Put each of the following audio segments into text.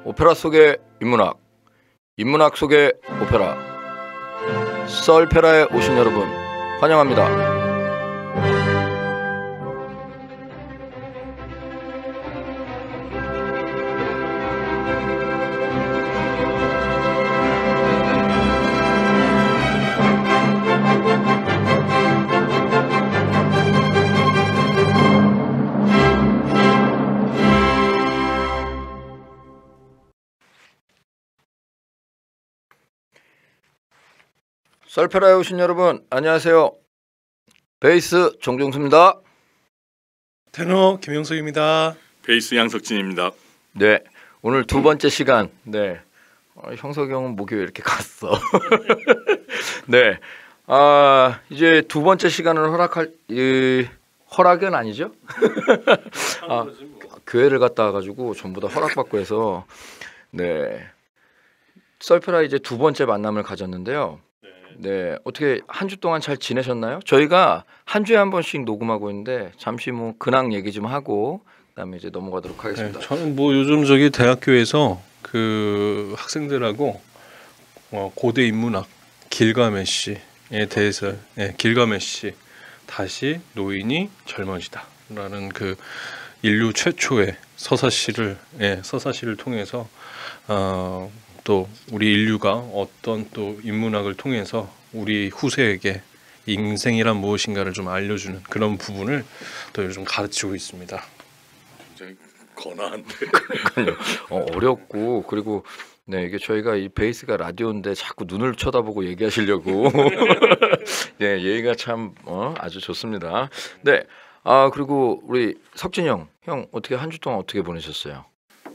오페라 속의 인문학, 인문학 속의 오페라. 썰페라에 오신 여러분 환영합니다. 썰페라에 오신 여러분 안녕하세요. 베이스 정종수입니다. 테너 김영석입니다. 베이스 양석진입니다. 네, 오늘 두 번째 시간. 네, 형석이 형은 목이 왜 이렇게 갔어? 네, 이제 두 번째 시간을 허락은 아니죠? 교회를 갔다 와가지고 전부 다 허락받고 해서 네, 썰페라 이제 두 번째 만남을 가졌는데요. 네, 어떻게 한 주 동안 잘 지내셨나요? 저희가 한 주에 한 번씩 녹음하고 있는데 잠시 뭐 근황 얘기 좀 하고 그다음에 이제 넘어가도록 하겠습니다. 네, 저는 뭐 요즘 저기 대학교에서 그 학생들하고 고대 인문학 길가메시에 대해서 길가메시 다시 노인이 젊어지다라는 그 인류 최초의 서사시를 통해서 또 우리 인류가 어떤 또 인문학을 통해서 우리 후세에게 인생이란 무엇인가를 좀 알려주는 그런 부분을 또 요즘 가르치고 있습니다. 굉장히 거나한데. 어렵고 그리고 네 이게 저희가 이 베이스가 라디오인데 자꾸 눈을 쳐다보고 얘기하시려고 네 예의가 참 아주 좋습니다. 네 그리고 우리 석진 형 어떻게 한 주 동안 어떻게 보내셨어요?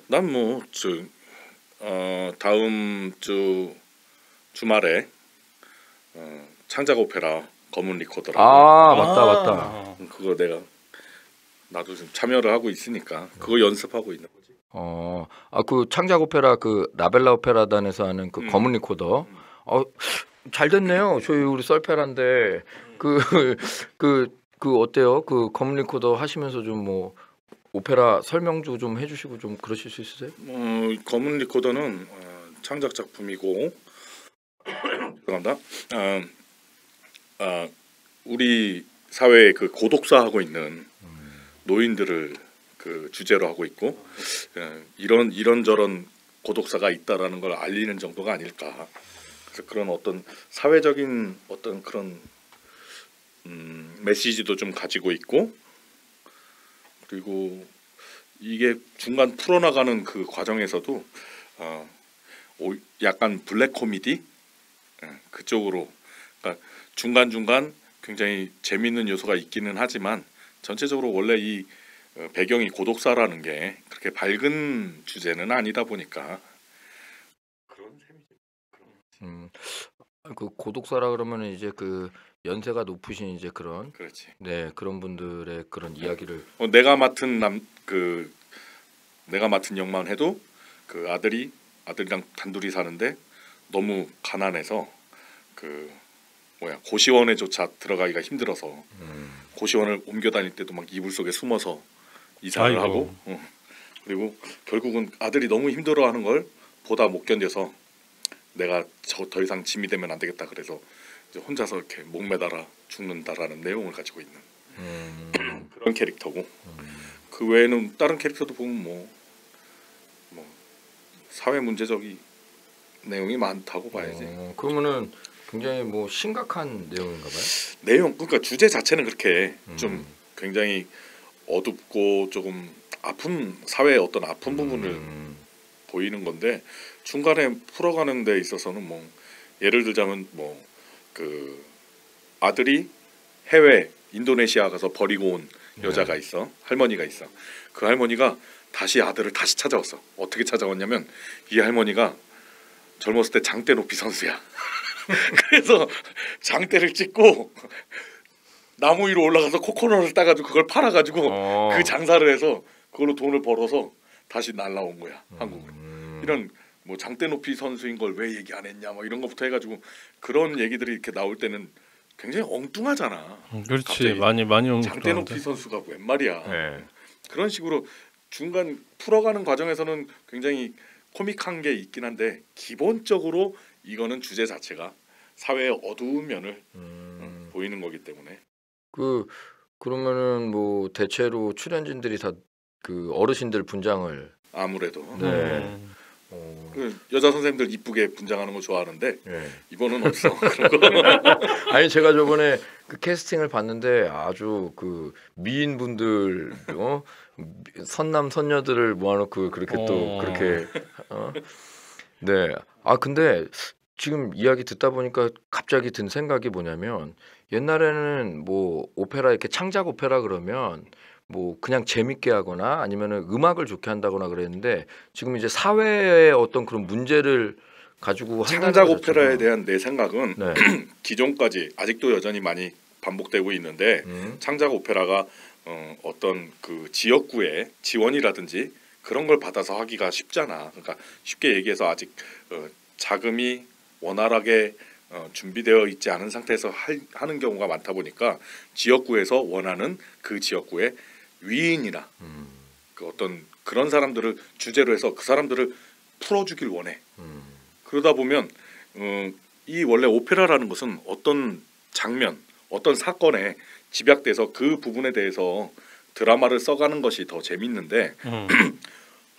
난 뭐 다음 주 주말에 창작 오페라 검은 리코더라고. 맞다. 그거 나도 지금 참여를 하고 있으니까 그거 연습하고 있는 거지. 그 창작 오페라 그 라벨라 오페라단에서 하는 그 검은 리코더. 잘 됐네요. 저희 우리 썰페라인데 그 어때요? 그 검은 리코더 하시면서 좀 뭐 오페라 설명도 좀 해주시고 좀 그러실 수 있으세요? 검은 리코더는 창작 작품이고 죄송합니다. 우리 사회에 그 고독사하고 있는 노인들을 그 주제로 하고 있고 이런저런 고독사가 있다라는 걸 알리는 정도가 아닐까. 그래서 그런 어떤 사회적인 어떤 그런 메시지도 좀 가지고 있고. 그리고 이게 중간 풀어나가는 그 과정에서도 약간 블랙 코미디 그쪽으로 그러니까 중간중간 굉장히 재미있는 요소가 있기는 하지만 전체적으로 원래 이 배경이 고독사라는 게 그렇게 밝은 주제는 아니다 보니까 그런 셈이죠. 그 고독사라 그러면 이제 그 연세가 높으신 이제 그런 그렇지. 네 그런 분들의 그런 이야기를 내가 맡은 역만 해도 그 아들이랑 단둘이 사는데 너무 가난해서 그 고시원에조차 들어가기가 힘들어서 고시원을 옮겨 다닐 때도 막 이불 속에 숨어서 이사를 하고 그리고 결국은 아들이 너무 힘들어하는 걸 보다 못 견뎌서 내가 더 이상 짐이 되면 안 되겠다 그래서 이제 혼자서 이렇게 목매달아 죽는다라는 내용을 가지고 있는 그런 캐릭터고 그 외에는 다른 캐릭터도 보면 뭐 사회 문제적인 내용이 많다고 봐야지. 그러면은 굉장히 뭐 심각한 내용인가 봐요. 그러니까 주제 자체는 그렇게 좀 굉장히 어둡고 조금 사회의 어떤 아픈 부분을 보이는 건데 중간에 풀어가는 데 있어서는 뭐 예를 들자면 뭐 그 아들이 해외 인도네시아 가서 버리고 온 여자가 있어. 할머니가 있어. 그 할머니가 다시 아들을 다시 찾아왔어. 어떻게 찾아왔냐면 이 할머니가 젊었을 때 장대 높이 선수야. 그래서 장대를 찍고 나무 위로 올라가서 코코넛을 따가지고 그걸 팔아가지고 그 장사를 해서 그걸로 돈을 벌어서 다시 날라온 거야 한국으로. 이런 뭐 장대 높이 선수인 걸 왜 얘기 안 했냐 뭐 이런 것부터 해가지고 그런 얘기들이 이렇게 나올 때는 굉장히 엉뚱하잖아. 그렇지 많이 엉뚱한데. 장대 높이 선수가 웬 말이야. 네. 그런 식으로 중간 풀어가는 과정에서는 굉장히 코믹한 게 있긴 한데 기본적으로 이거는 주제 자체가 사회의 어두운 면을 보이는 거기 때문에 그러면은 뭐 대체로 출연진들이 다 그 어르신들 분장을 아무래도 네. 그 여자 선생님들 이쁘게 분장하는 거 좋아하는데 네. 이번은 없어. 그런 거. 아니 제가 저번에 그 캐스팅을 봤는데 아주 그 미인분들 선남 선녀들을 모아놓고 그렇게 또 그렇게 네. 아 근데 지금 이야기 듣다 보니까 갑자기 든 생각이 뭐냐면 옛날에는 뭐 오페라 이렇게 창작 오페라 그러면 뭐 그냥 재밌게 하거나 아니면은 음악을 좋게 한다거나 그랬는데 지금 이제 사회의 어떤 그런 문제를 가지고 한다는 창작 것 오페라에 자체가 대한 내 생각은 네. 기존까지 아직도 여전히 많이 반복되고 있는데 창작 오페라가 어떤 그 지역구의 지원이라든지 그런 걸 받아서 하기가 쉽잖아. 그러니까 쉽게 얘기해서 아직 자금이 원활하게 준비되어 있지 않은 상태에서 하는 경우가 많다 보니까 지역구에서 원하는 그 지역구의 위인이나 그 어떤 그런 사람들을 주제로 해서 그 사람들을 풀어주길 원해. 그러다 보면 이 원래 오페라라는 것은 어떤 장면, 어떤 사건에 집약돼서 그 부분에 대해서 드라마를 써가는 것이 더 재밌는데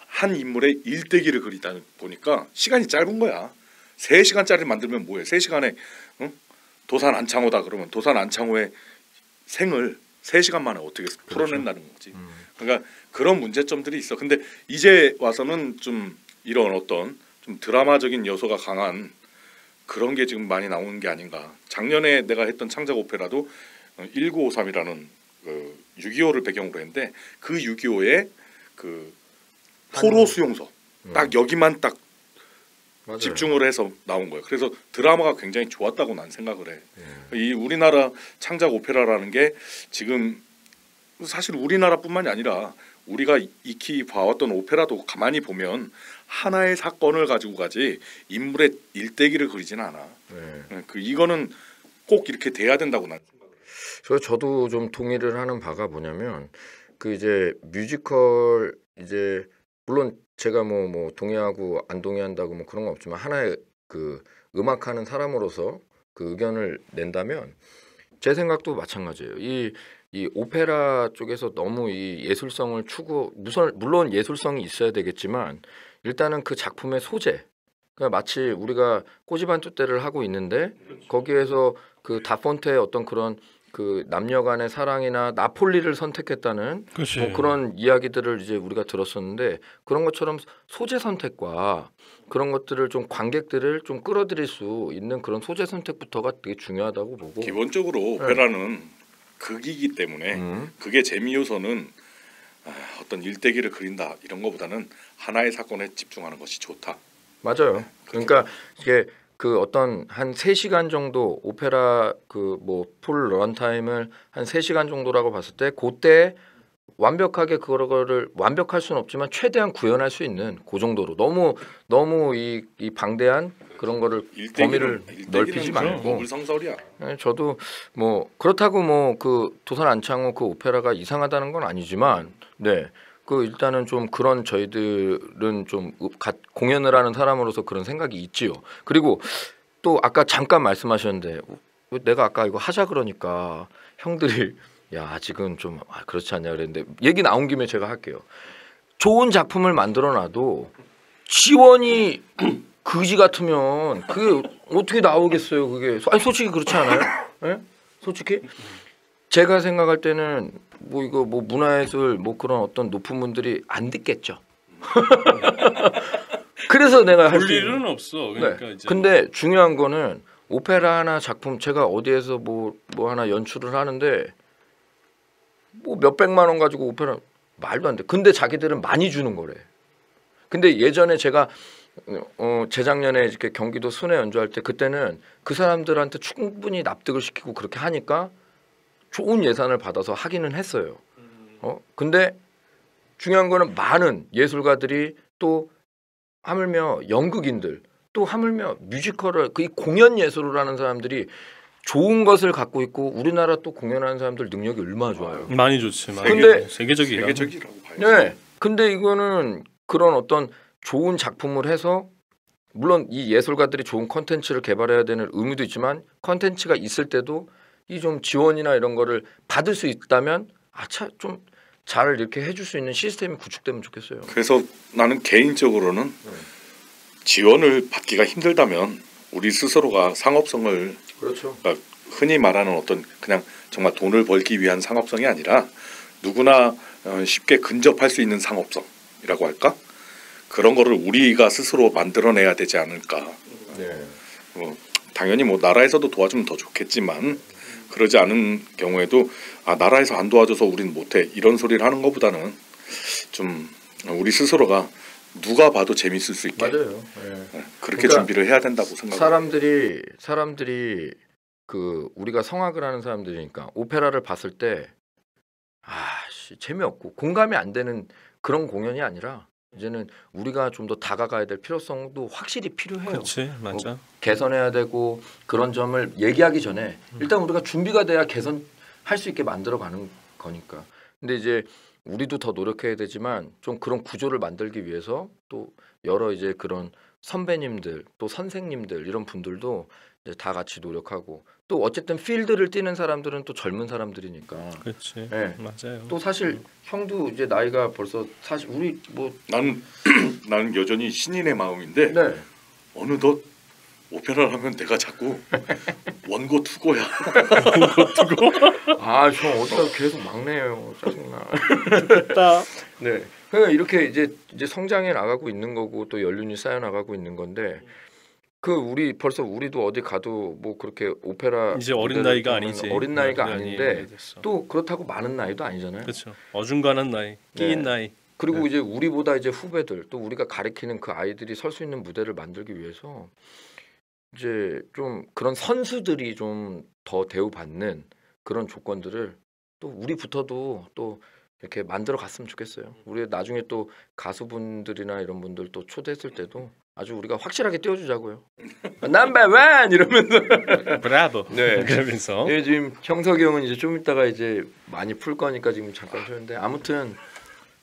한 인물의 일대기를 그리다 보니까 시간이 짧은 거야. 3시간짜리 만들면 뭐해? 3시간에 도산 안창호다 그러면 도산 안창호의 생을 3시간 만에 어떻게 풀어낸다는 거지. 그러니까 그런 문제점들이 있어. 근데 이제 와서는 좀 이런 어떤 좀 드라마적인 요소가 강한 그런 게 지금 많이 나오는 게 아닌가. 작년에 내가 했던 창작 오페라도 1953이라는 그 6.25를 배경으로 했는데 그 6.25의 그 포로 수용소 딱 여기만 딱 맞아요. 집중을 해서 나온 거예요. 그래서 드라마가 굉장히 좋았다고 난 생각을 해. 이 우리나라 창작 오페라라는 게 지금 사실 우리나라뿐만이 아니라 우리가 익히 봐왔던 오페라도 가만히 보면 하나의 사건을 가지고 가지 인물의 일대기를 그리지는 않아. 네. 그 이거는 꼭 이렇게 돼야 된다고 난 생각을 해. 그래서 저도 좀 동의를 하는 바가 뭐냐면 그 이제 뮤지컬 이제 물론 제가 뭐 동의하고 안 동의한다고 뭐 그런 건 없지만 하나의 그 음악하는 사람으로서 그 의견을 낸다면 제 생각도 마찬가지예요. 이 오페라 쪽에서 너무 이 예술성을 물론 예술성이 있어야 되겠지만 일단은 그 작품의 소재 그러니까 마치 우리가 꼬지반투대를 하고 있는데 거기에서 그 다폰테의 어떤 그런 그 남녀간의 사랑이나 나폴리를 선택했다는 그치. 뭐 그런 이야기들을 이제 우리가 들었었는데 그런 것처럼 소재 선택과 그런 것들을 좀 관객들을 좀 끌어들일 수 있는 그런 소재 선택부터가 되게 중요하다고 보고 기본적으로 오페라는 극이기 때문에 그게 재미 요소는 어떤 일대기를 그린다 이런 거보다는 하나의 사건에 집중하는 것이 좋다. 맞아요. 그러니까 이게 그 어떤 한 3시간 정도 오페라 그 뭐 풀 런타임을 한 3시간 정도라고 봤을 때 그때 완벽하게 그거를 완벽할 수는 없지만 최대한 구현할 수 있는 그 정도로 너무 이 방대한 그런 거를 범위를 넓히지 말고 어불성설이야. 네, 저도 뭐 그렇다고 뭐 그 도산 안창호 그 오페라가 이상하다는 건 아니지만 네. 그 일단은 좀 그런 저희들은 좀 공연을 하는 사람으로서 그런 생각이 있지요. 그리고 또 아까 잠깐 말씀하셨는데 내가 아까 이거 하자 그러니까 형들이 야 아직은 좀 그렇지 않냐 그랬는데 얘기 나온 김에 제가 할게요. 좋은 작품을 만들어놔도 지원이 그지 같으면 그게 어떻게 나오겠어요. 그게 아니 솔직히 그렇지 않아요? 네? 솔직히 제가 생각할 때는 뭐 이거 뭐 문화예술 뭐 그런 어떤 높은 분들이 안 듣겠죠. 그래서 내가 할 볼 수 일은 없어. 그러니까 네. 이제 근데 중요한 거는 오페라 하나 작품 제가 어디에서 뭐 하나 연출을 하는데 뭐 몇백만 원 가지고 오페라 말도 안 돼. 근데 자기들은 많이 주는 거래. 근데 예전에 제가 재작년에 이렇게 경기도 순회 연주할 때 그때는 그 사람들한테 충분히 납득을 시키고 그렇게 하니까 좋은 예산을 받아서 하기는 했어요. 근데 중요한 거는 많은 예술가들이 또 하물며 연극인들 또 하물며 뮤지컬을 그 공연 예술을 하는 사람들이 좋은 것을 갖고 있고 우리나라 또 공연하는 사람들 능력이 얼마나 좋아요. 많이 좋지. 많이 근데 세계적이야. 세계적이라고 봐야지. 네. 근데 이거는 그런 어떤 좋은 작품을 해서 물론 이 예술가들이 좋은 컨텐츠를 개발해야 되는 의무도 있지만 컨텐츠가 있을 때도 이 좀 지원이나 이런 거를 받을 수 있다면 아차 좀 잘 이렇게 해줄 수 있는 시스템이 구축되면 좋겠어요. 그래서 나는 개인적으로는 지원을 받기가 힘들다면 우리 스스로가 상업성을 그렇죠. 그러니까 흔히 말하는 어떤 그냥 정말 돈을 벌기 위한 상업성이 아니라 누구나 쉽게 근접할 수 있는 상업성이라고 할까? 그런 거를 우리가 스스로 만들어내야 되지 않을까. 네. 당연히 뭐 나라에서도 도와주면 더 좋겠지만 그러지 않은 경우에도 나라에서 안 도와줘서 우리는 못해 이런 소리를 하는 것보다는 좀 우리 스스로가 누가 봐도 재밌을 수 있게 맞아요. 그렇게 그러니까 준비를 해야 된다고 생각해요. 사람들이 그 우리가 성악을 하는 사람들이니까 오페라를 봤을 때 재미없고 공감이 안 되는 그런 공연이 아니라 이제는 우리가 좀 더 다가가야 될 필요성도 확실히 필요해요. 그렇지, 맞아. 개선해야 되고 그런 점을 얘기하기 전에 일단 우리가 준비가 돼야 개선할 수 있게 만들어가는 거니까. 근데 이제 우리도 더 노력해야 되지만 좀 그런 구조를 만들기 위해서 또 여러 이제 그런 선배님들 또 선생님들 이런 분들도 이제 다 같이 노력하고 또 어쨌든 필드를 뛰는 사람들은 또 젊은 사람들이니까. 그렇지, 네. 맞아요. 또 사실 형도 이제 나이가 벌써 사실 우리 뭐 나는 여전히 신인의 마음인데 네. 어느덧 오페라를 하면 내가 자꾸 원고 투고야. 형 어디다 계속 막내예요. 짜증나. 네. 그러니까 이렇게 이제 성장해 나가고 있는 거고 또 연륜이 쌓여 나가고 있는 건데 그 우리도 어디 가도 뭐 그렇게 오페라 이제 어린 나이가 아니지. 어린 나이가 어린 아닌데 됐어. 또 그렇다고 많은 나이도 아니잖아요. 그렇죠. 어중간한 나이, 끼인 네. 나이. 그리고 네. 이제 우리보다 이제 후배들 또 우리가 가리키는 그 아이들이 설 수 있는 무대를 만들기 위해서 이제 좀 그런 선수들이 좀 더 대우받는 그런 조건들을 또 우리부터도 또 이렇게 만들어 갔으면 좋겠어요. 우리 나중에 또 가수분들이나 이런 분들 또 초대했을 때도 아주 우리가 확실하게 띄워주자고요. 넘버 원 이러면서 브라보. 네. 그러면서 네, 지금 형석이 형은 이제 좀 이따가 이제 많이 풀 거니까 지금 잠깐 쉬는데 아무튼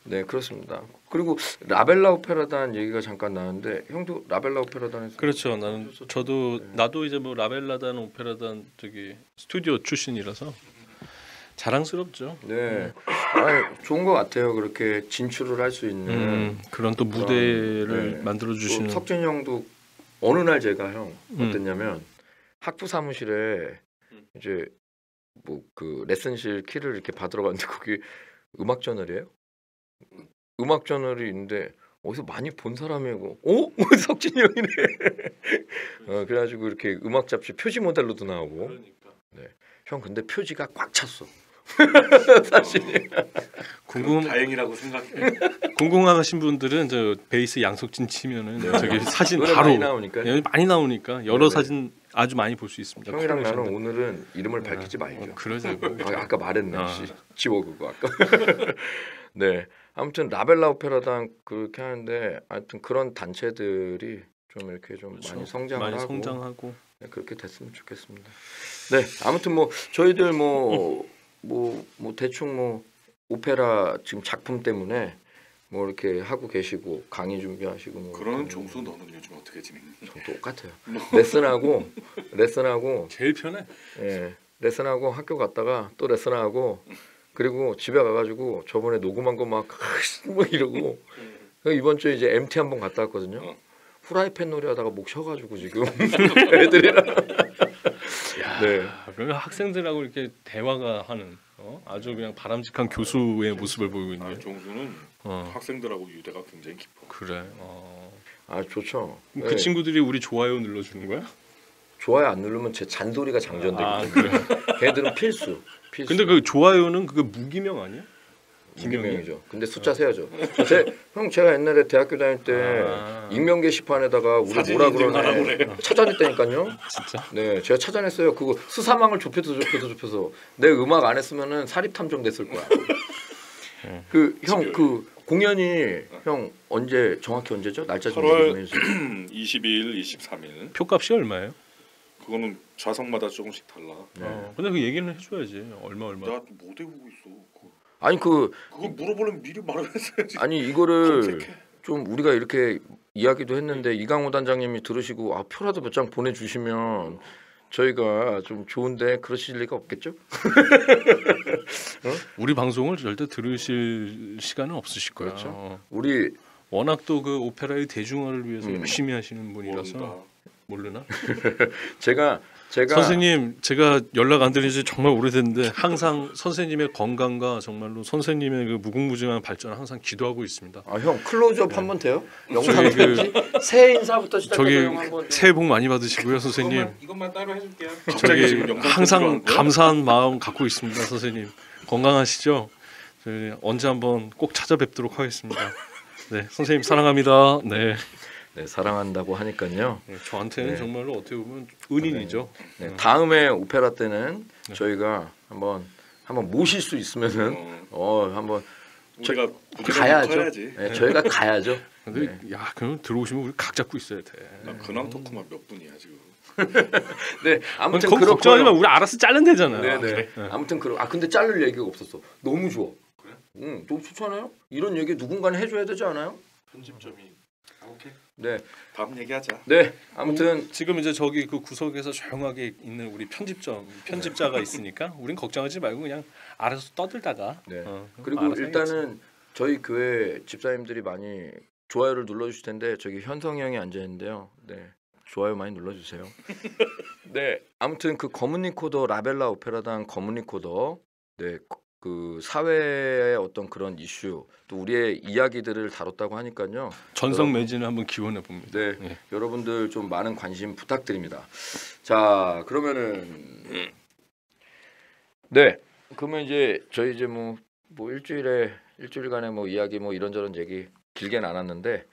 네 그렇습니다. 그리고 라벨라 오페라단 얘기가 잠깐 나왔는데 형도 라벨라 오페라단에서 그렇죠. 나도 이제 뭐 라벨라단, 오페라단 저기 스튜디오 출신이라서 자랑스럽죠. 네, 좋은 것 같아요. 그렇게 진출을 할 수 있는 그런 또 무대를 네. 만들어 주시는. 석진 형도 어느 날 제가 형 어땠냐면 학부 사무실에 이제 뭐 그 레슨실 키를 이렇게 받으러 갔는데 거기 음악 저널이에요. 음악 저널이 있는데 어디서 많이 본 사람이고, 석진이 형이네. 그래가지고 이렇게 음악 잡지 표지 모델로도 나오고. 네, 형 근데 표지가 꽉 찼어. 사실. 다행이라고 생각해. 궁금하신 분들은 저 베이스 양석진 치면은 저기 사진 노래 바로 많이 나오니까. 많이 나오니까 여러 네네. 사진 아주 많이 볼 수 있습니다. 형이랑 나는 컬렉션들. 오늘은 이름을 밝히지 말죠. 그러자고. 아까 말했네. 지워 그거 아까. 네. 아무튼 라벨라 오페라단 그렇게 하는데 하여튼 그런 단체들이 좀 이렇게 좀 그렇죠. 많이 성장을 많이 하고 성장하고. 네, 그렇게 됐으면 좋겠습니다. 네. 아무튼 뭐 저희들 뭐 대충 뭐 오페라 지금 작품 때문에 뭐 이렇게 하고 계시고 강의 준비하시고 뭐 그러는 종수 너는 요즘 어떻게 지내니? 저 똑같아요. 레슨하고 제일 편해. 예. 레슨하고 학교 갔다가 또 레슨하고 그리고 집에 가가지고 저번에 녹음한 거 막 이러고 이번 주에 이제 MT 한번 갔다 왔거든요. 후라이팬 놀이 하다가 목 쉬어가지고 지금 애들이랑 네. 그러면 학생들하고 이렇게 대화가 하는 아주 그냥 바람직한 교수의 모습을 보이고 있네요. 종수는 학생들하고 유대가 굉장히 깊어. 그래. 좋죠. 그 네. 친구들이 우리 좋아요 눌러주는 거야? 좋아요 안 누르면 제 잔소리가 장전되기 그래. 때문에 걔들은 필수. 근데 그 좋아요는 그게 무기명 아니야? 김명이죠. 근데 숫자 세야죠. 제가 옛날에 대학교 다닐 때 익명 게시판에다가 우리 뭐라 그러네 찾아냈다니까요. 진짜? 네, 제가 찾아냈어요. 그거 수사망을 좁혀서 내 음악 안 했으면은 사립 탐정 됐을 거야. 그 형 그 공연이 형 정확히 언제죠? 날짜 좀 8월 얘기 좀 해주세요. 22일, 23일. 표값이 얼마예요? 그거는 좌석마다 조금씩 달라. 네. 근데 그 얘기는 해줘야지. 얼마. 나 못 외우고 있어. 아니 그거 물어보려면 미리 말을 했어야지. 아니 이거를 검색해. 좀 우리가 이렇게 이야기도 했는데 이강호 단장님이 들으시고 표라도 몇 장 보내주시면 저희가 좀 좋은데 그러실 리가 없겠죠? 우리 방송을 절대 들으실 시간은 없으실 거야. 그렇죠. 우리 워낙 또 그 오페라의 대중화를 위해서 열심히 하시는 분이라서 모른다. 모르나? 제가 선생님 제가 연락 안 드린 지 정말 오래됐는데 항상 선생님의 건강과 정말로 선생님의 그 무궁무진한 발전을 항상 기도하고 있습니다. 형 클로즈업 한번 돼요? 영상 저희 편지? 새해 인사부터 시작해서 저기 형 한번 새해 복 많이 받으시고요, 선생님. 이것만 따로 해줄게요. 갑자기 지금 저기 영상 항상 편지로 하는 거야? 감사한 마음 갖고 있습니다, 선생님. 건강하시죠? 저희 언제 한번 꼭 찾아뵙도록 하겠습니다. 네, 선생님 사랑합니다. 네, 네, 사랑한다고 하니까요. 네, 저한테는 네. 정말로 어떻게 보면 은인이죠. 네, 다음에 오페라 때는 저희가 한번 모실 수 있으면은 한번 우리가 가야죠. 가야지. 네, 저희가 가야죠. 근데 야, 그럼 들어오시면 우리 각 잡고 있어야 돼. 나 근황 토크만 몇 분이야 지금. 네, 아무튼 그건 걱정하지 마. 그렇고요. 우리 알아서 자르면 되잖아. 네, 네. 그래. 아무튼 근데 자를 얘기가 없었어. 너무 좋아. 그래? 응, 너무 좋잖아요. 이런 얘기 누군가는 해줘야 되지 않아요? 편집점이. 오케이. 네, 다음 얘기하자. 네. 아무튼 지금 이제 저기 그 구석에서 조용하게 있는 우리 편집자가 있으니까 우린 걱정하지 말고 그냥 알아서 떠들다가. 네. 그럼 그리고 알아서 일단은 저희 교회 집사님들이 많이 좋아요를 눌러주실 텐데 저기 현성이 형이 앉아 있는데요. 네, 좋아요 많이 눌러주세요. 네, 아무튼 그 검은 리코더 라벨라 오페라단 검은 리코더 네. 그 사회의 어떤 그런 이슈 또 우리의 이야기들을 다뤘다고 하니까요. 전성 매진을 한번 기원해 봅니다. 네, 예. 여러분들 좀 많은 관심 부탁드립니다. 자, 그러면은 네, 그러면 이제 저희 이제 뭐 일주일간의 뭐 이야기 뭐 이런저런 얘기 길게는 안 왔는데,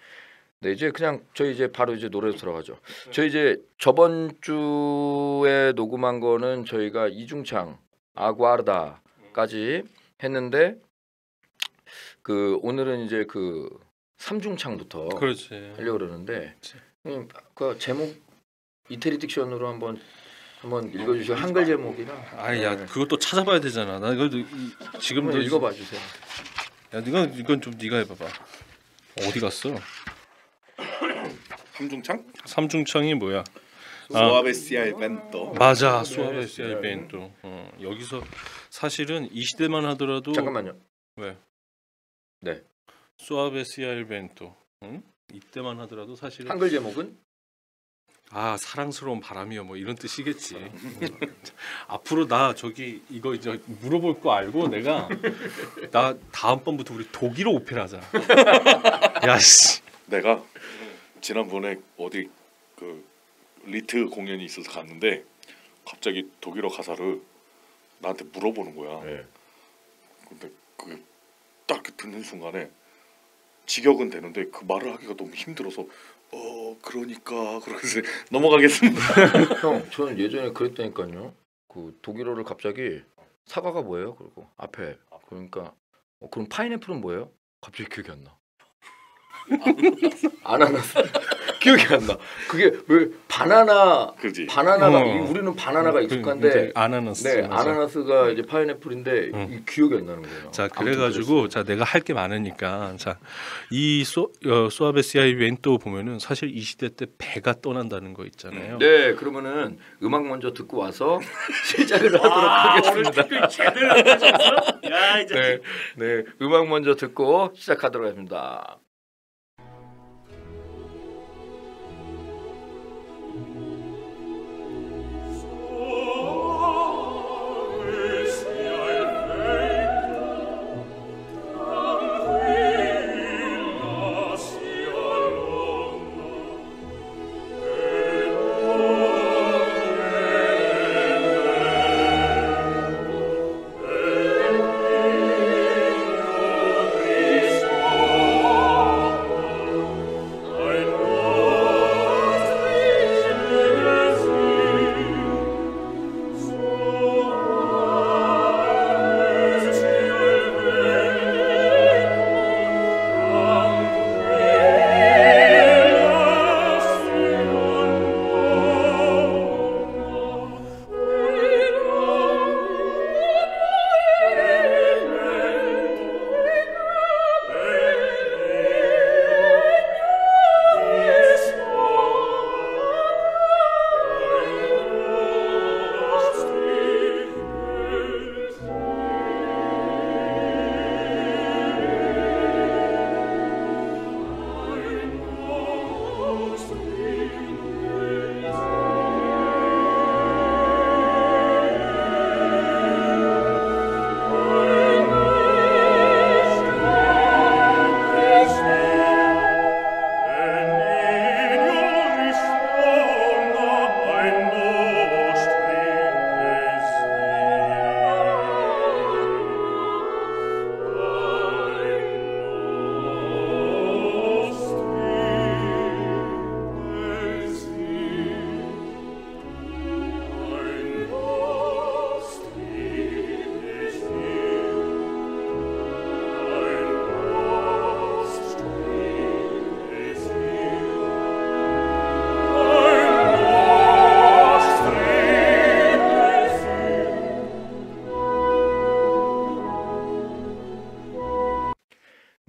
네 이제 그냥 저희 이제 바로 이제 노래로 들어가죠. 저희 이제 저번 주에 녹음한 거는 저희가 이중창 아구아르다까지 했는데 그 오늘은 이제 그 삼중창부터 그렇지. 하려고 그러는데 그렇지. 그 제목 이태리 딕션으로 한번 읽어주시고 한글 제목이나 아야 그것도 찾아봐야 되잖아. 나 이거 지금 한번 읽어봐 주세요. 야 이건 좀 네가 해봐봐. 어디 갔어? 삼중창? 삼중창이 뭐야? 소아베시아 이벤토. 맞아, 수아베시아 이벤토. 여기서 사실은 이 시대만 하더라도 잠깐만요. 왜? 네. 수아베시아 이벤토. 응? 이때만 하더라도 사실은 한글 제목은 사랑스러운 바람이요 뭐 이런 뜻이겠지. 앞으로 나 저기 이거 이제 물어볼 거 알고 내가 나 다음번부터 우리 독일어 오페라 하자. 야씨. 내가 지난번에 어디 그 리트 공연이 있어서 갔는데 갑자기 독일어 가사를 나한테 물어보는 거야. 네. 근데 그게 딱 듣는 순간에 직역은 되는데 그 말을 하기가 너무 힘들어서 그러니까 그러면서 넘어가겠습니다. 형, 저는 예전에 그랬다니까요. 그 독일어를 갑자기 사과가 뭐예요? 그리고 앞에 그러니까 그럼 파인애플은 뭐예요? 갑자기 기억이 안 나. 아나나스 기억이 안 나. 그게 왜 그지. 바나나가 우리는 바나나가 익숙한데 아나나스. 네, 맞아. 아나나스가 이제 파인애플인데 이 기억이 안 나는 거예요. 자 아무튼 그래가지고 자 내가 할 게 많으니까 자이 소아베시아 이벤토 보면은 사실 이 시대 때 배가 떠난다는 거 있잖아요. 네, 그러면은 음악 먼저 듣고 와서 시작을 하도록 하겠습니다. 제대로 하셨어? 야 이제 네, 음악 먼저 듣고 시작하도록 하겠습니다.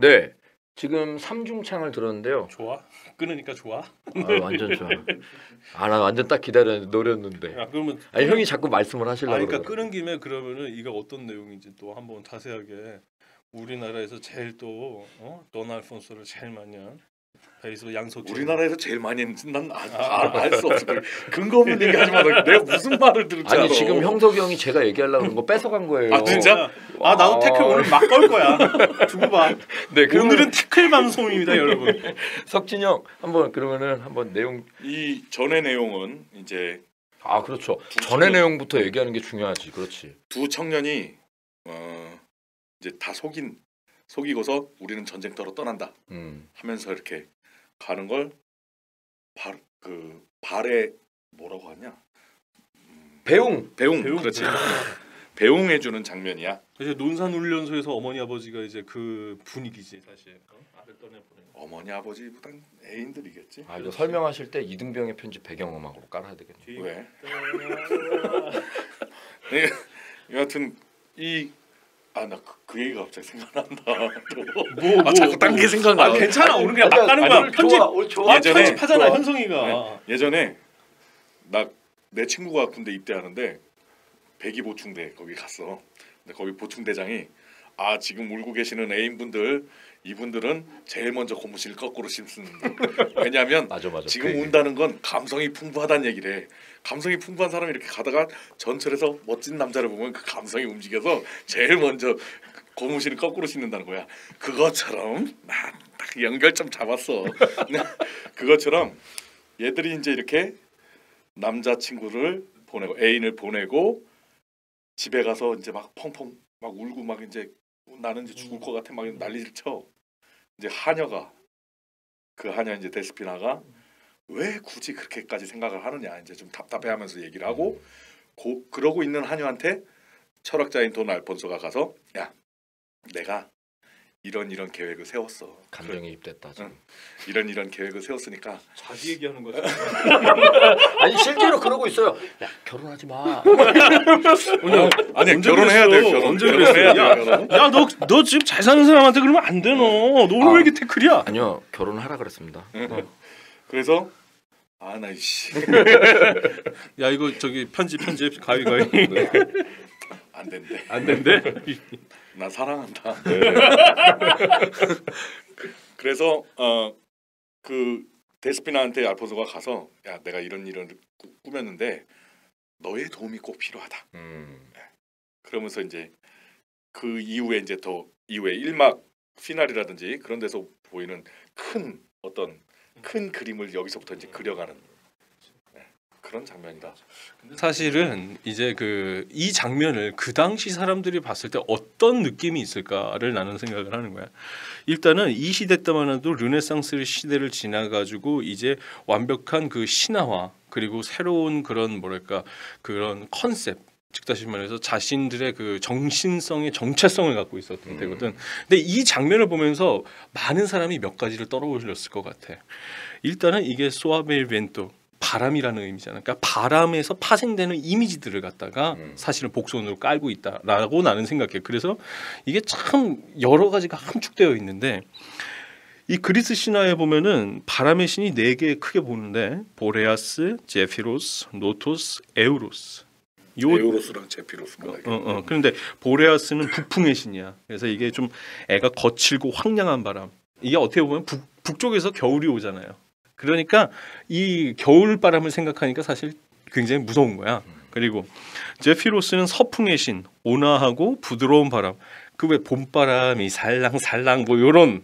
네. 지금 삼중창을 들었는데요. 좋아? 끊으니까 좋아? 완전 좋아. 나 완전 딱 노렸는데. 야, 그러면 아니 형이 자꾸 말씀을 하시려고. 그러니까 그러더라고요. 끄는 김에 그러면은 이게 어떤 내용인지 또 한번 자세하게 우리나라에서 제일 또 돈 알폰소를 제일 많이 한 베이스 양소태. 우리나라에서 제일 많이 했는지 난알 수 없어. 근거 없는 얘기하지 마. 내가 무슨 말을 들을지 알아. 아니 지금 형석이 형이 제가 얘기하려고 그런 거 뺏어간 거예요. 아, 진짜? 나도 태클 오늘 막 걸 거야. 두고 봐. 네, 오늘은 태클 방송입니다, 여러분. 석진 형 한번 그러면은 한번 내용. 이 전의 내용은 이제 그렇죠. 전의 내용부터 얘기하는 게 중요하지. 그렇지. 두 청년이 이제 다 속이고서 우리는 전쟁터로 떠난다 하면서 이렇게 가는 걸 발에 뭐라고 하냐? 배웅. 그렇지. 배웅해주는 장면이야. 이제 논산훈련소에서 어머니 아버지가 이제 그 분위기지 사실. 아들 떠내보내는. 어머니 아버지보단 애인들이겠지. 이거 설명하실 때 이등병의 편지 배경음악으로 깔아야 되겠네. 왜? 여하튼 나 그 얘기가 갑자기 생각난다. 자꾸 딴 게 생각나. 괜찮아. 오늘 그냥 막 가는 거야. 좋아. 예전에 편집하잖아, 현성이가. 예전에 내 친구가 군대 입대하는데 배기 보충대 거기 갔어. 근데 거기 보충대장이 지금 울고 계시는 애인분들 이분들은 제일 먼저 고무신을 거꾸로 신습니다. 왜냐하면 맞아. 지금 운다는 건 감성이 풍부하다는 얘기래. 감성이 풍부한 사람이 이렇게 가다가 전철에서 멋진 남자를 보면 그 감성이 움직여서 제일 먼저 고무신을 거꾸로 신는다는 거야. 그것처럼 딱 연결점 잡았어. 그것처럼 얘들이 이제 이렇게 남자친구를 보내고 애인을 보내고 집에 가서 이제 막 펑펑 막 울고 막 이제 나는 이제 죽을 것 같아 막 난리를 쳐. 이제 그 하녀 이제 데스피나가 왜 굳이 그렇게까지 생각을 하느냐 이제 좀 답답해하면서 얘기를 하고 그러고 있는 하녀한테 철학자인 돈 알폰소가 가서 야 내가 이런 계획을 세웠어. 감정이 입됐다 지금. 이런 계획을 세웠으니까 자기 얘기하는 거지. 아니 실제로 그러고 있어요. 야 결혼하지 마. 아니 결혼해야 돼. 언제 그랬어? 야 너 지금 잘 사는 사람한테 그러면 안 돼. 너 오늘 왜 이렇게 태클이야? 아니요 결혼을 하라 그랬습니다. 그래서 나 이씨. 야 이거 저기 편집 가위가위. 안 된대. 나 사랑한다. 그래서 그 데스피나한테 알폰소가 가서 야 내가 이런 꾸몄는데 너의 도움이 꼭 필요하다. 그러면서 이제 그 이후에 이제 더 이후에 1막 피날이라든지 그런 데서 보이는 큰 그림을 여기서부터 이제 그려가는 그런 장면이다. 사실은 이제 이 장면을 그 당시 사람들이 봤을 때 어떤 느낌이 있을까를 나는 생각을 하는 거야. 일단은 이 시대 때만 해도 르네상스 시대를 지나가지고 이제 완벽한 그 신화화 그리고 새로운 그런 그런 컨셉 즉 다시 말해서 자신들의 그 정신성의 정체성을 갖고 있었던 때거든. 근데 이 장면을 보면서 많은 사람이 몇 가지를 떨어올렸을 것 같아. 일단은 이게 소아벨 벤토 바람이라는 의미잖아. 그러니까 바람에서 파생되는 이미지들을 갖다가 사실은 복선으로 깔고 있다라고 나는 생각해. 그래서 이게 참 여러 가지가 함축되어 있는데 이 그리스 신화에 보면은 바람의 신이 4개 크게 보는데 보레아스, 제피로스, 노토스, 에우로스. 에우로스랑 제피로스. 그런데 보레아스는 북풍의 신이야. 그래서 이게 좀 애가 거칠고 황량한 바람. 이게 어떻게 보면 북쪽에서 겨울이 오잖아요. 그러니까 이 겨울 바람을 생각하니까 사실 굉장히 무서운 거야. 그리고 제피로스는 서풍의 신, 온화하고 부드러운 바람. 그 왜 봄바람이 살랑살랑 뭐 요런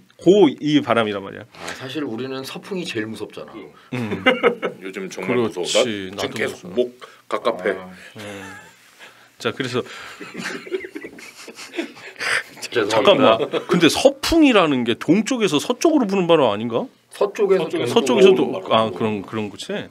이 바람이란 말이야. 사실 우리는 서풍이 제일 무섭잖아. 요즘 정말 무서워. 나 지금 계속 목 갑갑해. 자 그래서 잠깐만. 근데 서풍이라는 게 동쪽에서 서쪽으로 부는 바람 아닌가? 서쪽에서도 그런 거지.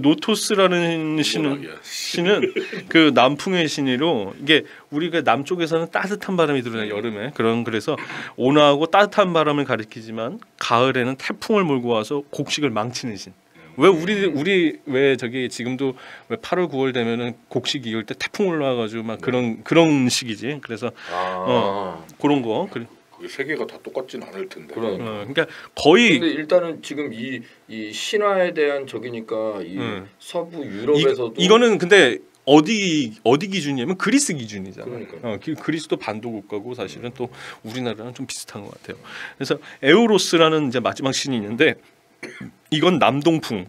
노토스라는 신은 그 남풍의 신이로 이게 우리가 남쪽에서는 따뜻한 바람이 들어오는 여름에 그래서 온화하고 따뜻한 바람을 가리키지만 가을에는 태풍을 몰고 와서 곡식을 망치는 신. 왜 우리 왜 저기 지금도 왜 8월 9월 되면은 곡식 이을 때 태풍 올라와가지고 막 그런 시기지. 그래서 그런 거. 그게 세 개가 다 똑같진 않을 텐데. 그러니까 거의 근데 일단은 지금 이 신화에 대한 적이니까 이 서부 유럽에서도 이거는 근데 어디 기준이냐면 그리스 기준이잖아. 그러니까요. 그리스도 반도 국가고 사실은 또 우리나라랑 좀 비슷한 것 같아요. 그래서 에우로스라는 이제 마지막 신이 있는데 이건 남동풍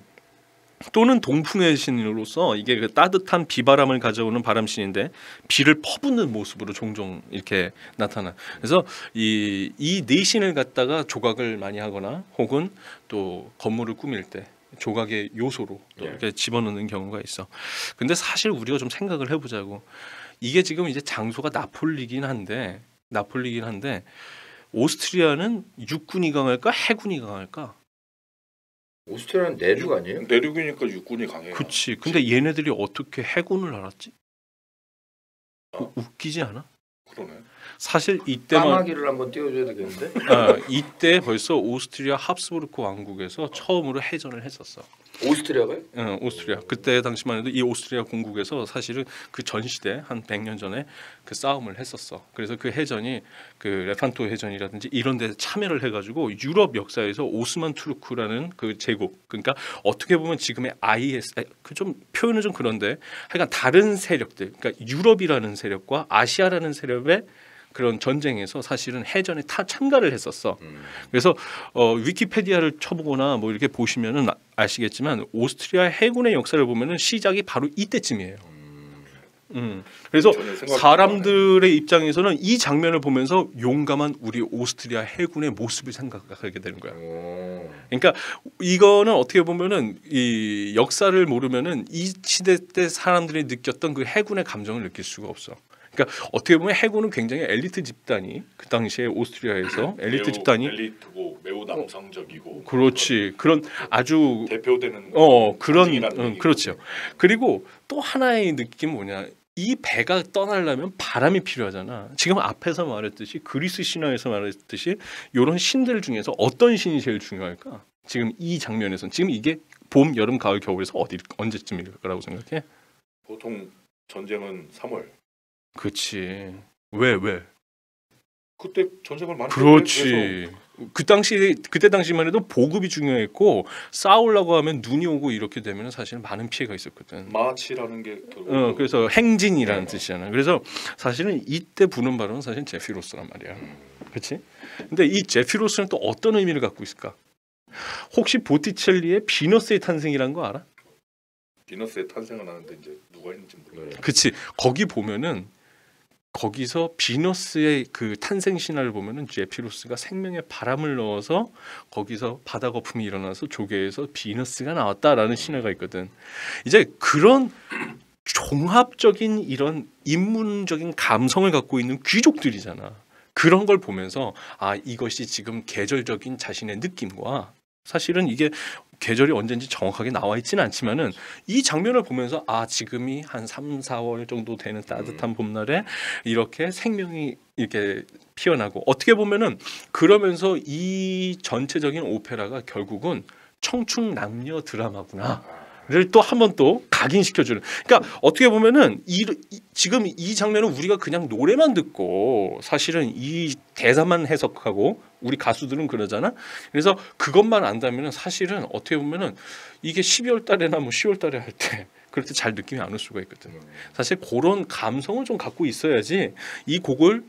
또는 동풍의 신으로서 이게 그 따뜻한 비바람을 가져오는 바람신인데 비를 퍼붓는 모습으로 종종 이렇게 나타나. 그래서 이 네 신을 갖다가 조각을 많이 하거나 혹은 또 건물을 꾸밀 때 조각의 요소로 또 이렇게 집어넣는 경우가 있어. 근데 사실 우리가 좀 생각을 해보자고. 이게 지금 이제 장소가 나폴리긴 한데 오스트리아는 육군이 강할까 해군이 강할까? 오스트리아는 내륙 아니에요? 내륙이니까 육군이 강해요. 그치. 근데 얘네들이 어떻게 해군을 알았지? 웃기지 않아? 그러네. 사실 이때만 까마귀를 한번 띄워줘야 되겠는데? 이때 벌써 오스트리아 합스부르크 왕국에서 처음으로 해전을 했었어. 오스트리아가요? 오스트리아. 그때 당시만 해도 이 오스트리아 공국에서 사실은 그 전 시대 한 100년 전에 그 싸움을 했었어. 그래서 그 해전이 그 레판토 해전이라든지 이런 데 참여를 해가지고 유럽 역사에서 오스만 투르크라는 그 제국, 그러니까 어떻게 보면 지금의 IS 그 좀 표현은 좀 그런데 하여간 다른 세력들, 그러니까 유럽이라는 세력과 아시아라는 세력의 그런 전쟁에서 사실은 해전에 참가를 했었어. 그래서 위키페디아를 쳐보거나 뭐 이렇게 보시면은 아시겠지만 오스트리아 해군의 역사를 보면은 시작이 바로 이때쯤이에요. 그래서 사람들의 입장에서는 이 장면을 보면서 용감한 우리 오스트리아 해군의 모습을 생각하게 되는 거야. 그러니까 이거는 어떻게 보면은 이 역사를 모르면은 이 시대 때 사람들이 느꼈던 그 해군의 감정을 느낄 수가 없어. 그러니까 어떻게 보면 해군은 굉장히 엘리트 집단이 그 당시에 오스트리아에서 엘리트 집단이 엘리트고 매우 남성적이고 그렇지 그런 아주 대표되는 그런 그렇죠. 그리고 또 하나의 느낌 뭐냐 이 배가 떠나려면 바람이 필요하잖아. 지금 앞에서 말했듯이 그리스 신화에서 말했듯이 이런 신들 중에서 어떤 신이 제일 중요할까? 지금 이 장면에서는 지금 이게 봄, 여름, 가을, 겨울에서 언제쯤일 거라고 생각해? 보통 전쟁은 3월. 그렇지. 왜? 그때 전쟁을 많이 그렇지. 그때 당시만 해도 보급이 중요했고 싸우려고 하면 눈이 오고 이렇게 되면 사실 많은 피해가 있었거든. 마치라는 게 그래서 행진이라는 뜻이잖아. 그래서 사실은 이때 부는 바람은 사실 제피로스란 말이야. 그렇지? 근데 이 제피로스는 또 어떤 의미를 갖고 있을까? 혹시 보티첼리의 비너스의 탄생이란 거 알아? 비너스의 탄생을 하는데 이제 누가 있는지 모르겠어요. 그치. 거기 보면은 거기서 비너스의 그 탄생 신화를 보면은 제피로스가 생명의 바람을 넣어서 거기서 바다 거품이 일어나서 조개에서 비너스가 나왔다라는 신화가 있거든. 이제 그런 종합적인 이런 인문적인 감성을 갖고 있는 귀족들이잖아. 그런 걸 보면서 아 이것이 지금 계절적인 자신의 느낌과 사실은 이게 계절이 언제인지 정확하게 나와 있지는 않지만은 이 장면을 보면서 아 지금이 한 3, 4월 정도 되는 따뜻한 봄날에 이렇게 생명이 이렇게 피어나고 어떻게 보면은 그러면서 이 전체적인 오페라가 결국은 청춘 남녀 드라마구나를 또 한 번 또 각인시켜주는. 그러니까 어떻게 보면은 지금 이 장면은 우리가 그냥 노래만 듣고 사실은 이 대사만 해석하고 우리 가수들은 그러잖아. 그래서 그것만 안다면은 사실은 어떻게 보면은 이게 12월 달에나 뭐 10월 달에 할 때 그렇게 잘 느낌이 안 올 수가 있거든. 사실 그런 감성을 좀 갖고 있어야지 이 곡을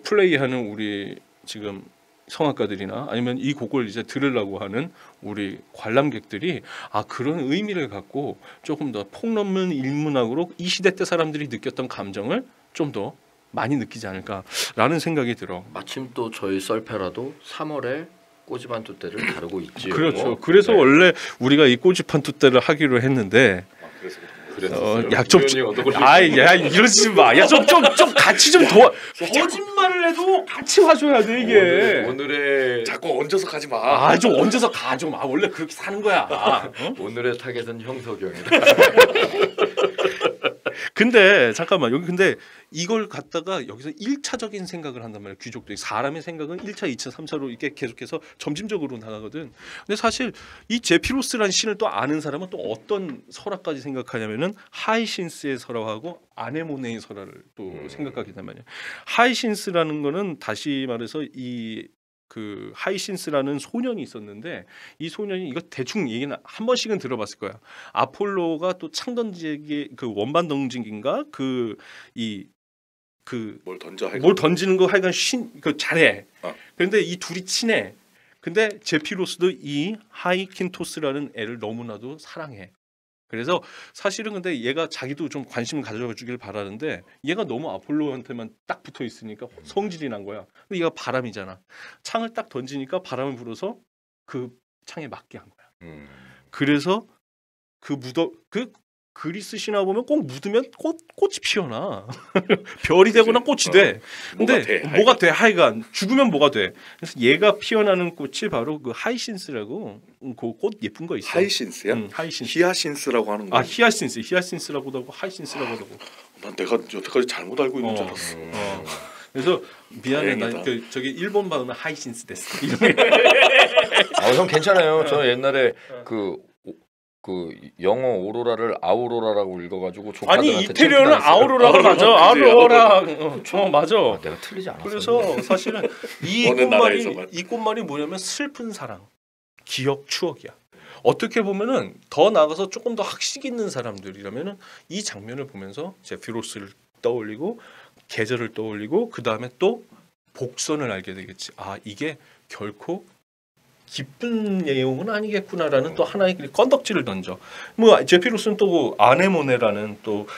플레이하는 우리 지금 성악가들이나 아니면 이 곡을 이제 들으려고 하는 우리 관람객들이 아 그런 의미를 갖고 조금 더 폭넘는 인문학으로 이 시대 때 사람들이 느꼈던 감정을 좀 더 많이 느끼지 않을까라는 생각이 들어. 마침 또 저희 썰페라도 3월에 꼬집한투 때를 다루고 있지요. 그렇죠. 그래서 원래 우리가 이 꼬집한투 때를 하기로 했는데 약좀 야 이러지 마. 야 좀 같이 좀 도와. 거짓말을 해도 같이 와줘야 돼 이게. 오늘의 자꾸 얹어서 가지 마. 아 좀 얹어서 가 좀. 아 원래 그렇게 사는 거야. 오늘의 타겟은 형석영이다. 근데 잠깐만 여기 근데 이걸 갖다가 여기서 1차적인 생각을 한단 말이야. 귀족들이 사람의 생각은 1차, 2차, 3차로 이렇게 계속해서 점진적으로 나가거든. 근데 사실 이 제피로스라는 신을 또 아는 사람은 또 어떤 설화까지 생각하냐면은 하이신스의 설화하고 아네모네의 설화를 또 생각하게 되면 하이신스라는 거는 다시 말해서 이 그 하이신스라는 소년이 있었는데 이 소년이 이거 대충 얘기는 한 번씩은 들어봤을 거야. 아폴로가 또 창 던지기 그 원반 던지기인가 뭘 던지는 거 하여간 그 잘해. 그런데 이 둘이 친해. 근데 제피로스도 이 하이킨토스라는 애를 너무나도 사랑해. 그래서 사실은 근데 얘가 자기도 좀 관심을 가져주길 바라는데 얘가 너무 아폴로한테만 딱 붙어 있으니까 성질이 난 거야. 근데 얘가 바람이잖아. 창을 딱 던지니까 바람을 불어서 그 창에 맞게 한 거야. 그래서 그 그리스 신화 보면 꼭 묻으면 꽃이 피어나. 별이 되거나 꽃이 돼. 근데 뭐가 돼? 하여간 죽으면 뭐가 돼? 그래서 얘가 피어나는 꽃이 바로 그 하이신스라고 그 꽃 예쁜 거 있어. 하이신스야? 하이신스. 히아신스라고 하는 거. 아 히아신스라고도 하고 하이신스라고도 하고. 난 내가 여태까지 잘못 알고 있는 줄 알았어. 그래서 미안해. 나 다행이다. 저기 일본 발음은 하이신스 됐어. 형 괜찮아요. 저 옛날에 그 영어 오로라를 아우로라라고 읽어가지고 조카들한테 아니 이태리어는 아우로라가 맞아. 아우로라. 맞아. 내가 틀리지 않았어. 그래서 사실은 이 꽃말이 뭐냐면 슬픈 사랑, 기억, 추억이야. 어떻게 보면은 더 나가서 조금 더 학식 있는 사람들이라면은 이 장면을 보면서 제피로스를 떠올리고 계절을 떠올리고 그 다음에 또 복선을 알게 되겠지. 아 이게 결코 기쁜 내용은 아니겠구나라는 또 하나의 건덕지를 던져. 뭐 제피로스는 또 아네모네라는 또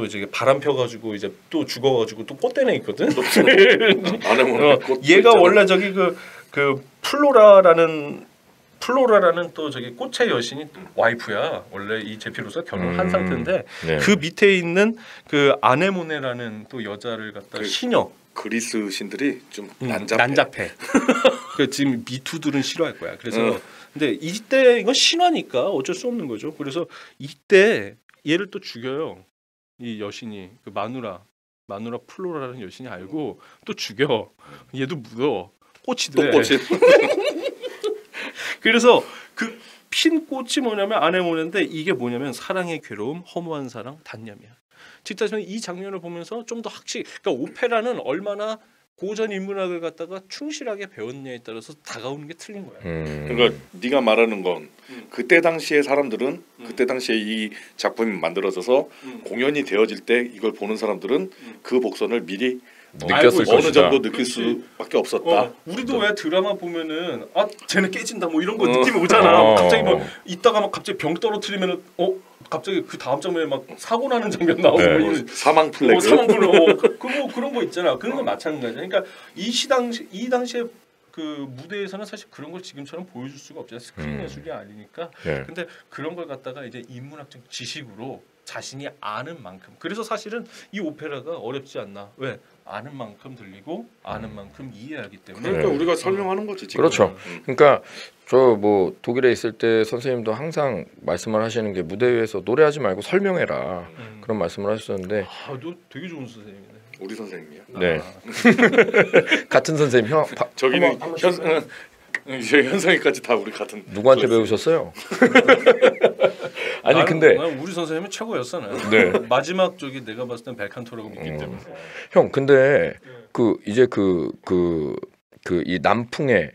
이제 바람 펴가지고 이제 또 죽어가지고 또 꽃대네 있거든. 아네모네 얘가 원래 저기 그 플로라라는 또 저기 꽃의 여신이 와이프야. 원래 이 제피로스가 결혼한 상태인데 네. 그 밑에 있는 그 아네모네라는 또 여자를 갖다 시녀. 그리스 신들이 좀 난잡해. 그 지금 미투들은 싫어할 거야. 그래서 근데 이때 이건 신화니까 어쩔 수 없는 거죠. 그래서 이때 얘를 또 죽여요. 이 여신이 그 마누라 플로라라는 여신이 알고 또 죽여. 얘도 묻어. 꽃이 돼. 또 꽃이. 그래서 그 핀 꽃이 뭐냐면 아네모네인데 이게 뭐냐면 사랑의 괴로움, 허무한 사랑, 단념이야. 즉 따지면 이 장면을 보면서 좀 더 학식. 그러니까 오페라는 얼마나 고전 인문학을 갖다가 충실하게 배웠냐에 따라서 다가오는 게 틀린 거야. 그러니까 네가 말하는 건 그때 당시의 사람들은 그때 당시에 이 작품이 만들어져서 공연이 되어질 때 이걸 보는 사람들은 그 복선을 미리 느꼈을 어느 것이다. 정도 느낄 수밖에 없었다. 우리도 왜 드라마 보면은 아 쟤는 깨진다 뭐 이런 거 느낌이 오잖아. 갑자기 뭐 이따가 막 갑자기 병 떨어뜨리면은 갑자기 그 다음 장면에 막 사고 나는 장면 나오고 네. 뭐 사망 플래그. 사망 그런 거 있잖아. 그런 거 마찬가지야. 그러니까 이 당시에 그 무대에서는 사실 그런 걸 지금처럼 보여줄 수가 없잖아. 스크린 예술이 아니니까. 네. 근데 그런 걸 갖다가 이제 인문학적 지식으로 자신이 아는 만큼. 그래서 사실은 이 오페라가 어렵지 않나. 왜? 아는 만큼 들리고 아는 만큼 이해하기 때문에. 그러니까 우리가 설명하는 거지 지금. 그렇죠. 그러니까 저 뭐 독일에 있을 때 선생님도 항상 말씀을 하시는 게 무대 위에서 노래하지 말고 설명해라 그런 말씀을 하셨었는데. 너 되게 좋은 선생님이네. 우리 선생님이야. 네. 같은 선생님 형. 저기는 현성이까지 다 우리 같은. 누구한테 배우셨어요? 아니 나는 근데 우리 선생님은 최고였어. 네. 마지막 저기 내가 봤을 땐 벨칸토라고 믿기 때문에. 형 근데 그 이제 이 남풍의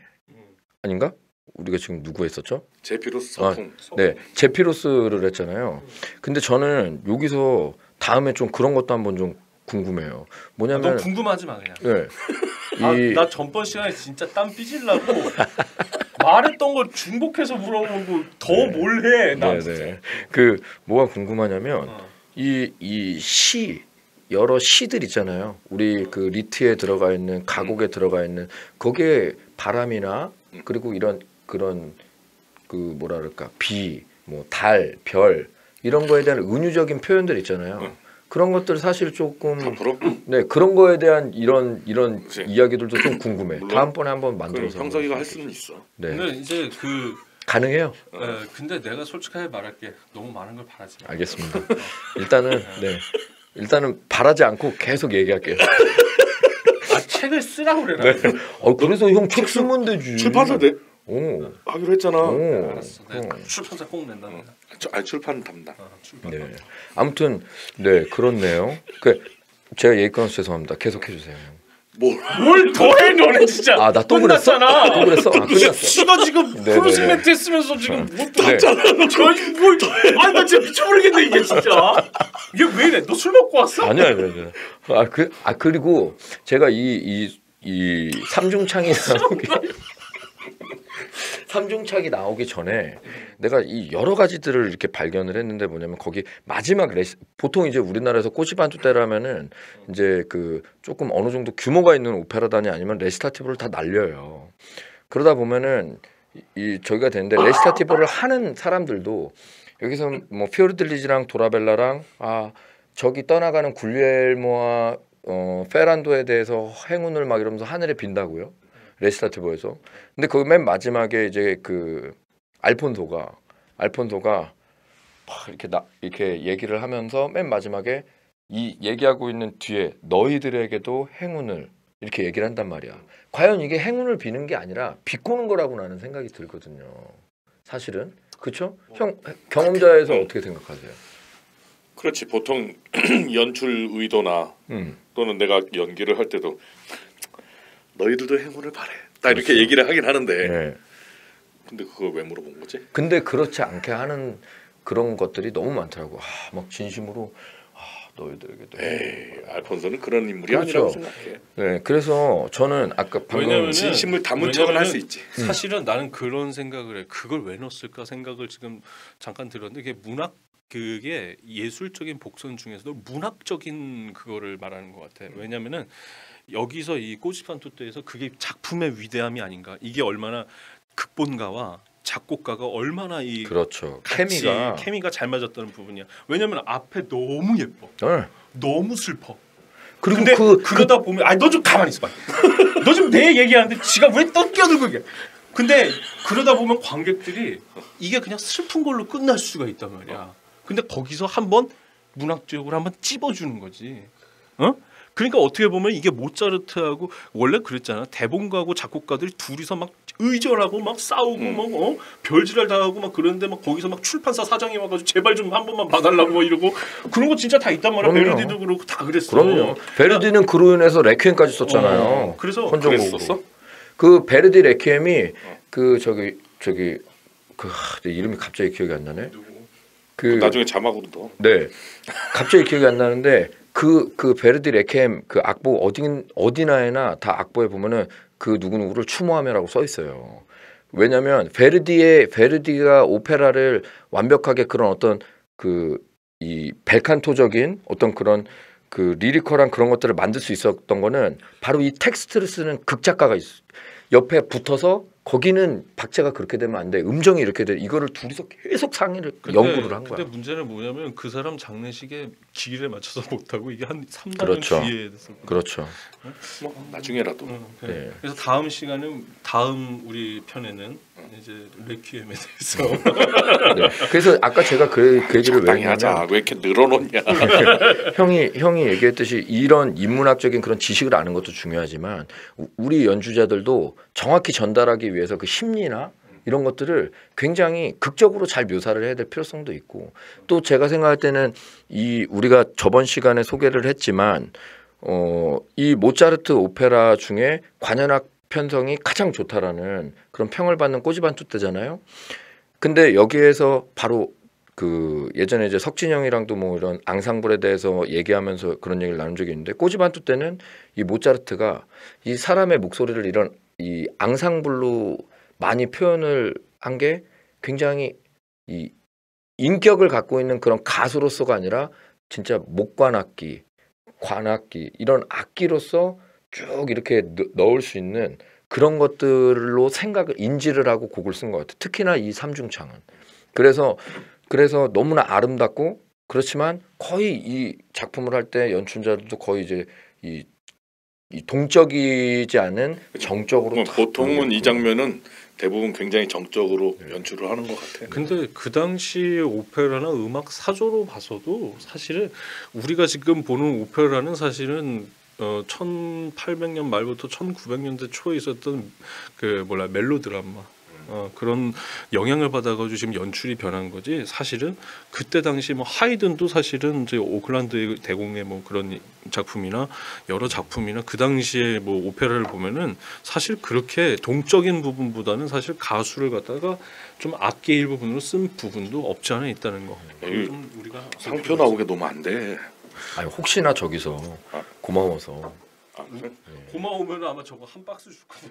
아닌가? 우리가 지금 누구 했었죠? 제피로스 서풍. 네, 제피로스를 했잖아요. 근데 저는 여기서 다음에 좀 그런 것도 한번 좀 궁금해요. 뭐냐면 너 궁금하지 마 그냥. 네. 나 전번 시간에 진짜 땀 삐질라고 말했던 걸 중복해서 물어보고 더 뭘 해? 나 진짜. 그 뭐가 궁금하냐면 이 시 여러 시들 있잖아요. 우리 그 리트에 들어가 있는 가곡에 들어가 있는 거기에 바람이나 그리고 그런 그 뭐라 그럴까 비, 뭐 달, 별 이런 거에 대한 은유적인 표현들 있잖아요. 그런 것들 사실 조금 네 그런 거에 대한 이런 그치. 이야기들도 좀 궁금해. 다음번에 한번 만들어서 형석이가 할 수는 있어. 네. 근데 이제 가능해요. 근데 내가 솔직하게 말할게. 너무 많은 걸 바라지 마. 알겠습니다. 일단은 네. 일단은 바라지 않고 계속 얘기할게요. 아 책을 쓰라고 그래라. 네. 그래서 형 책 쓰면 되지. 출판사 내 오. 하기로 했잖아. 오. 알았어. 내가 출판사 꼭 낸다. 내가. 출판 담당. 출판. 네. 아무튼 네 그렇네요. 제가 얘기 끊어서 죄송합니다. 계속해 주세요. 뭘 더해 너는 진짜. 아 나 또 그랬어? 끝났잖아. 또 그랬어? 아 끝났어. 지가 지금 네, 크루즈 네, 네. 멘트 했으면서 지금 뭐 네. 저희 뭘 아니 나 진짜 미쳐버리겠네 이게 진짜. 이게 왜 이래? 너 술 먹고 왔어? 아니야. 그리고 제가 이 삼중창이 삼중창이 나오기 전에 내가 이 여러 가지들을 이렇게 발견을 했는데 뭐냐면 거기 마지막 보통 이제 우리나라에서 꼬치반투 때라면은 이제 그 조금 어느 정도 규모가 있는 오페라단이 아니면 레시타티브를 다 날려요. 그러다 보면은 저기가 되는데 레시타티브를 하는 사람들도 여기서 뭐 피오르들리지랑 도라벨라랑 저기 떠나가는 굴리엘모와 페란도에 대해서 행운을 막 이러면서 하늘에 빈다고요. 레시타티브에서. 근데 그 맨 마지막에 이제 그 알폰소가 막 이렇게 얘기를 하면서 맨 마지막에 이 얘기하고 있는 뒤에 너희들에게도 행운을 이렇게 얘기를 한단 말이야. 과연 이게 행운을 비는 게 아니라 비꼬는 거라고 나는 생각이 들거든요. 사실은 그렇죠? 형 경험자에서 어떻게 생각하세요? 그렇지. 보통 연출 의도나 또는 내가 연기를 할 때도 너희들도 행운을 바래. 딱 이렇게 그렇죠. 얘기를 하긴 하는데. 네. 근데 그걸 왜 물어본 거지? 근데 그렇지 않게 하는 그런 것들이 너무 많더라고. 막 진심으로 너희들에게도. 에이, 알폰소는 그런 인물이 그렇죠. 아니라고 생각해. 네, 그래서 저는 아까 방금 왜냐면은 진심을 담은 척은 할 수 있지. 사실은 나는 그런 생각을 해. 그걸 왜 넣었을까 생각을 지금 잠깐 들었는데 그게 예술적인 복선 중에서도 문학적인 그거를 말하는 것 같아. 왜냐면은 여기서 이 꼬치반투 때에서 그게 작품의 위대함이 아닌가. 이게 얼마나 극본가와 작곡가가 얼마나 이 그렇죠. 같이 케미가 케미가 잘 맞았다는 부분이야. 왜냐면 앞에 너무 예뻐, 네. 너무 슬퍼. 그리고 근데 그러다 보면 너 좀 가만히 있어봐. 너 지금 내 얘기하는데 지가 왜 또 끼어들고 이게. 근데 그러다 보면 관객들이 이게 그냥 슬픈 걸로 끝날 수가 있단 말이야. 근데 거기서 한번 문학적으로 한번 찝어주는 거지. 그러니까 어떻게 보면 이게 모차르트하고 원래 그랬잖아. 대본가하고 작곡가들이 둘이서 막 의절하고 막 싸우고 막 별지랄 당하고 막 그러는데 막 거기서 막 출판사 사장이 와가지고 제발 좀 한 번만 봐달라고 막 이러고 그런 거 진짜 다 있단 말이야. 그럼요. 베르디도 그렇고 다 그랬어. 그럼요. 베르디는 그로 인해서 레퀴엠까지 썼잖아요. 그래서 헌정곡으로. 그 베르디 레퀴엠이 그 저기 내 이름이 갑자기 기억이 안 나네. 그 나중에 자막으로 넣어. 네. 갑자기 기억이 안 나는데 그 베르디 레퀴엠 그 악보 어디나에나 다 악보에 보면은 그 누구누구를 추모하며라고 써 있어요. 왜냐하면 베르디가 오페라를 완벽하게 그런 어떤 그 이 벨칸토적인 어떤 그런 그 리리컬한 그런 것들을 만들 수 있었던 거는 바로 이 텍스트를 쓰는 극작가가 옆에 붙어서 거기는 박자가 그렇게 되면 안 돼. 음정이 이렇게 돼. 이거를 둘이서 계속 상의를 연구를 한 거야. 근데 문제는 뭐냐면 그 사람 장례식에 기일에 맞춰서 못하고 이게 한 3년 그렇죠. 뒤에 됐어. 그렇죠. 뭐 나중에라도. 네. 그래서 다음 시간은 다음 우리 편에는 이제 레퀴엠에 대해서 네. 그래서 아까 제가 그 얘기를 적당히 왜 하자. 했냐면 왜 이렇게 늘어놓냐. 형이 얘기했듯이 이런 인문학적인 그런 지식을 아는 것도 중요하지만 우리 연주자들도 정확히 전달하기 위해서 그 심리나 이런 것들을 굉장히 극적으로 잘 묘사를 해야 될 필요성도 있고 또 제가 생각할 때는 우리가 저번 시간에 소개를 했지만 이 모차르트 오페라 중에 관현악 편성이 가장 좋다라는 그런 평을 받는 꼬지반투 때잖아요. 근데 여기에서 바로 그 예전에 이제 석진형이랑도 뭐 이런 앙상블에 대해서 얘기하면서 그런 얘기를 나눈 적이 있는데 꼬지반투 때는 이 모차르트가 이 사람의 목소리를 이런 이 앙상블로 많이 표현을 한 게 굉장히 이 인격을 갖고 있는 그런 가수로서가 아니라 진짜 목관악기, 관악기 이런 악기로서 쭉 이렇게 넣을 수 있는 그런 것들로 인지를 하고 곡을 쓴 것 같아요. 특히나 이 삼중창은. 그래서 너무나 아름답고 그렇지만 거의 이 작품을 할 때 연출자들도 거의 이제 이 이 동적이지 않은 정적으로 뭐 탁 보통은 이 보이고. 장면은 대부분 굉장히 정적으로 연출을 하는 것 같아. 근데 그 당시 오페라나 음악 사조로 봐서도 사실은 우리가 지금 보는 오페라는 사실은 1800년 말부터 1900년대 초에 있었던 그 멜로드라마 그런 영향을 받아가지고 지금 연출이 변한 거지. 사실은 그때 당시 뭐 하이든도 사실은 이제 오클랜드 대공의 뭐 그런 작품이나 여러 작품이나 그 당시에 뭐 오페라를 보면은 사실 그렇게 동적인 부분보다는 사실 가수를 갖다가 좀 악기 일부분으로 쓴 부분도 없지 않아 있다는 거. 에이, 좀 우리가 상표 나오게 놓으면 안 돼. 아니 혹시나 저기서 고마워서 아, 그래? 고마우면 아마 저거 한 박스 줄 거야.